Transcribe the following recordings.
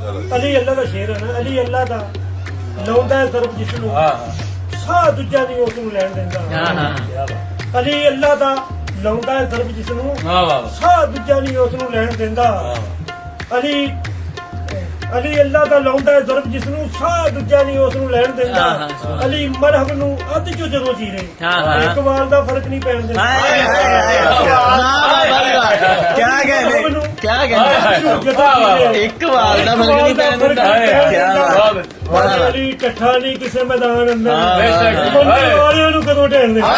ਅਲੀ ਅੱਲਾ ਦਾ ਸ਼ੇਰ ਹੈ ਨਾ, ਅਲੀ ਅੱਲਾ ਦਾ ਲਾਉਂਦਾ ਹੈ ਜ਼ਰਬ ਜਿਸ ਨੂੰ ਸਾਹ ਦੂਜਾ ਨਹੀਂ ਉਸ ਨੂੰ ਲੈਣ ਦਿੰਦਾ। ਅਲੀ ਅੱਲਾ ਦਾ ਲਾਉਂਦਾ ਹੈ ਜ਼ਰਬ ਜਿਸ ਨੂੰ ਸਾਹ ਦੂਜਾ ਨਹੀਂ ਉਸ ਨੂੰ ਲੈਣ ਦਿੰਦਾ। ਅਲੀ ਅੱਲਾ ਦਾ ਲਾਉਂਦਾ ਹੈ ਜ਼ਰਬ ਜਿਸ ਨੂੰ ਸਾਹ ਦੂਜਾ ਨਹੀਂ ਉਸ ਨੂੰ ਲੈਣ ਦਿੰਦਾ। ਅਲੀ ਮਰਹਬ ਨੂੰ ਅੱਧ ਚੋਂ ਜਦੋਂ ਜੀਰੇ ਇੱਕ ਵਾਰ ਦਾ ਫਰਕ ਨਹੀਂ ਪੈਣ ਦਿੰਦਾ। ਇੱਕ ਵਾਰ ਦਾ ਫਰਕ ਨਹੀਂ ਪੈਣ ਦਿੰਦਾ। ਅਲੀ ਇਕੱਠਾ ਨਹੀਂ ਕਿਸੇ ਮੈਦਾਨ ਅੰਦਰ ਮੰਨਣ ਵਾਲਿਆਂ ਨੂੰ ਕਦੋਂ ਢੇਣ ਦਿੰਦਾ।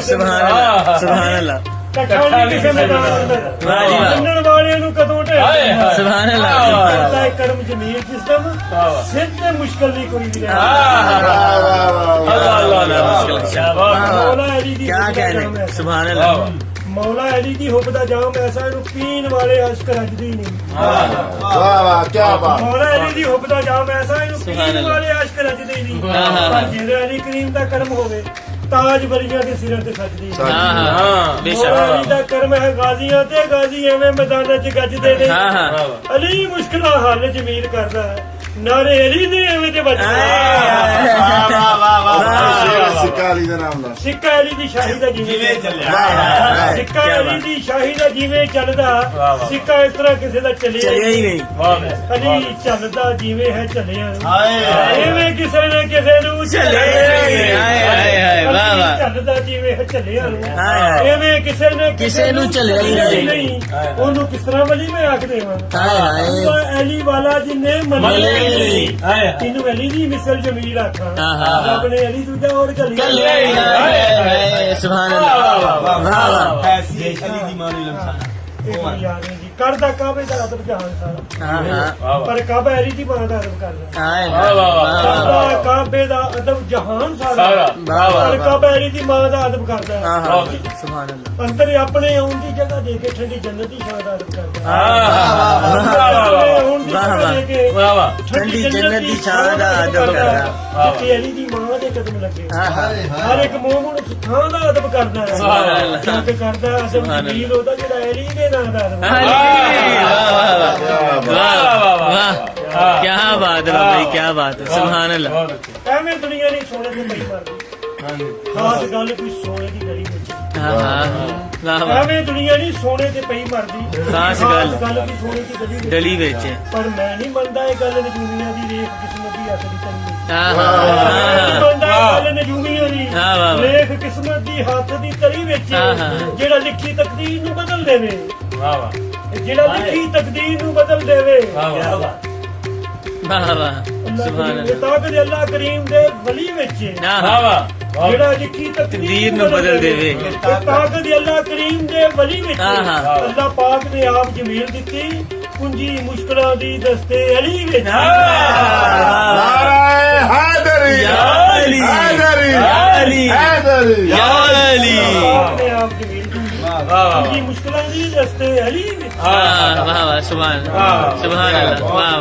ਸੁਭਾਨ ਅੱਲਾਹ। ਇਕੱਠਾ ਨਹੀਂ ਕਿਸੇ ਮੈਦਾਨ ਅੰਦਰ ਮੰਨਣ ਵਾਲਿਆਂ ਨੂੰ ਕਦੋਂ ਢੇਣ ਦਿੰਦਾ। ਸੁਭਾਨ ਅੱਲਾਹ। ਕਰਮ ਜਮੀਲ ਜਿਸਮ ਸਿਰ ਤੇ ਮੁਸ਼ਕਲ ਨਹੀਂ ਕੋਈ ਵੀ ਸੁਭਾਨ ਅੱਲਾਹ। ਮੌਲਾ ਅਲੀ ਦੀ ਹੁਬ ਦਾ ਜਾਮ ਐਸਾ ਇਹਨੂੰ ਪੀਣ ਵਾਲੇ ਅਸ਼ਕ ਰੱਜਦੀ ਨਹੀਂ। ਮੌਲਾ ਅਲੀ ਦੀ ਹੁਬ ਦਾ ਜਾਮ ਐਸਾ ਇਹਨੂੰ ਪੀਣ ਵਾਲੇ ਅਸ਼ਕ ਰੱਜਦੇ ਨਹੀਂ। ਪਰ ਜਿਹੜੇ ਅਲੀ ਕਰੀਮ ਦਾ ਕਰਮ ਹੋਵੇ ਤਾਜ ਵਲੀਆਂ ਦੇ ਸਿਰਾਂ ਤੇ ਸਜਦੀ। ਮੌਲਾ ਅਲੀ ਦਾ ਕਰਮ ਹੈ ਗਾਜ਼ੀਆਂ ਤੇ ਗਾਜ਼ੀ ਐਵੇਂ ਮੈਦਾਨਾਂ 'ਚ ਗੱਜਦੇ ਨੇ। ਅਲੀ ਮੁਸ਼ਕਲਾਂ ਹੱਲ ਜਮੀਲ ਕਰਦਾ ਹੈ ਨਾਰੇ ਅਲੀ ਦੇ ਐਵੇਂ ਤੇ ਵੱਜਦੇ। ਸਿੱਕਾ ਅਲੀ ਦਾ ਨਾਮ ਦਾ ਸਿੱਕਾ ਅਲੀ ਦੀ ਸ਼ਾਹੀ ਦਾ ਜਿਵੇਂ ਚੱਲਿਆ। ਸਿੱਕਾ ਅਲੀ ਦੀ ਸ਼ਾਹੀ ਦਾ ਜਿਵੇਂ ਚੱਲਦਾ ਸਿੱਕਾ ਇਸ ਤਰ੍ਹਾਂ ਕਿਸੇ ਦਾ ਚੱਲਿਆ ਹੀ ਨਹੀਂ। ਅਲੀ ਚੱਲਦਾ ਜਿਵੇਂ ਹੈ ਚੱਲਿਆ ਐਵੇਂ ਕਿਸੇ ਨੇ ਕਿਸੇ ਨੂੰ ਚੱਲਿਆ ਚੱਲਦਾ ਜਿਵੇਂ ਹੈ ਚੱਲਿਆ ਐਵੇਂ ਕਿਸੇ ਨੂੰ ਚੱਲਿਆ ਹੀ ਨਹੀਂ। ਉਹਨੂੰ ਕਿਸ ਤਰ੍ਹਾਂ ਵਲੀ ਮੈਂ ਆਖ ਦੇਵਾਂ ਅਲੀ ਵਾਲਾ ਜਿੰਨੇ ਮੰਨੇ ਤੈਨੂੰ ਅਲੀ ਦੀ ਮਿਸਲ ਜਮੀਲ ਆਖਾਂ ਰੱਬ ਨੇ ਅਲੀ ਦੂਜਾ ਹੋਰ ਚੱਲਿਆ। ਸੁਭਾਨ ਅੱਲਾਹ। ਕਰਦਾ ਕਾਬੇ ਦਾ ਅਦਬ ਜਹਾਨ ਸਾਰਾ ਪਰ ਕਾਬਾ ਅਲੀ ਦੀ ਮਾਂ ਦਾ ਅਦਬ ਕਰਦਾ। ਕਰਦਾ ਕਾਬੇ ਦਾ ਅਦਬ ਜਹਾਨ ਸਾਰਾ ਪਰ ਕਾਬਾ ਅਲੀ ਦੀ ਮਾਂ ਦਾ ਅਦਬ ਕਰਦਾ। ਸੁਭਾਨ ਅੱਲਾਹ। ਅੰਦਰ ਆਪਣੇ ਆਉਣ ਦੀ ਜਗ੍ਹਾ ਦੇ ਕੇ ਠੰਡੀ ਜੰਨਤ ਦੀ ਸ਼ਾਨ ਦਾ ਅਦਬ ਕਰਦਾ। ਠੰਡੀ ਜੰਨਤ ਦੀ ਛਾਂ ਦਾ ਅਦਬ ਕਰਦਾ। ਜਿੱਥੇ ਅਲੀ ਦੀ ਮਾਂ ਦੇ ਕਦਮ ਲੱਗੇ ਹਰ ਇੱਕ ਮੂਮਨ ਥਾਂ ਦਾ ਅਦਬ ਕਰਦਾ ਹੈ। ਕਿਉਂਕਿ ਕਰਦਾ ਅਦਬ ਜਮੀਲ ਉਹਦਾ ਜਿਹੜਾ ਅਲੀ ਦੇ ਨਾਂ ਦਾ ਅਦਬ। क्या बात है भाई, क्या बात है। सुभान अल्लाह। ਐਵੇਂ ਦੁਨੀਆ ਨਹੀਂ ਸੋਨੇ ਤੇ ਪਈ ਮਰਦੀ। ਖਾਸ ਗੱਲ ਕੋਈ ਸੋਨੇ ਦੀ ਗਲੀ ਵਿੱਚ ਐਵੇਂ ਦੁਨੀਆ ਨਹੀਂ ਸੋਨੇ ਤੇ ਪਈ ਮਰਦੀ। ਖਾਸ ਗੱਲ ਕੋਈ ਸੋਨੇ ਦੀ ਗਲੀ ਵਿੱਚ। ਪਰ ਮੈਂ ਨਹੀਂ ਮੰਨਦਾ ਇਹ ਗੱਲ ਨਜੂਮੀਆਂ ਦੀ ਰੇਖ ਕਿਸਮਤ ਦੀ ਹੱਥ ਦੀ ਤਰੀ ਨਜੂਮੀਆਂ ਦੀ ਰੇਖ ਕਿਸਮਤ ਦੀ ਹੱਥ ਦੀ ਤਰੀ ਵਿੱਚ ਜਿਹੜਾ ਲਿਖੀ ਤਕਦੀਰ ਨੂੰ ਬਦਲ ਦੇਵੇ। ਜਿਹੜਾ ਲਿਖੀ ਤਕਦੀਰ ਨੂੰ ਬਦਲ ਦੇਵੇ। ਤਾਕਤ ਅੱਲਾਹ ਕਰੀਮ ਦੇ ਵਲੀ ਵਿੱਚ ਜਿਹੜਾ ਲਿਖੀ ਤਕਦੀਰ ਨੂੰ ਬਦਲ ਦੇਵੇ। ਤਾਕਤ ਅੱਲਾਹ ਕਰੀਮ ਦੇ ਵਲੀ ਵਿੱਚ ਅੱਲਾਹ ਪਾਕ ਨੇ ਆਪ ਜਮੀਲ ਦਿੱਤੀ ਕੁੰਜੀ ਮੁਸ਼ਕਲਾਂ ਦੀ ਦਸਤੇ ਅਲੀ ਵਿੱਚ। ਹੈਦਰੀ ਅਲੀ ਅਲੀ ਅਲੀ ਪਾਕ ਨੇ ਆਪ ਜਮੀਲ ਦਿੱਤੀ ਕੁੰਜੀ ਮੁਸ਼ਕਲਾਂ ਦੀ ਦਸਤੇ ਅਲੀ ਵਿੱਚ। ਵਾਹ ਵਾਹ ਸੁਭਾਨ ਅੱਲਾਹ। ਵਾਹ।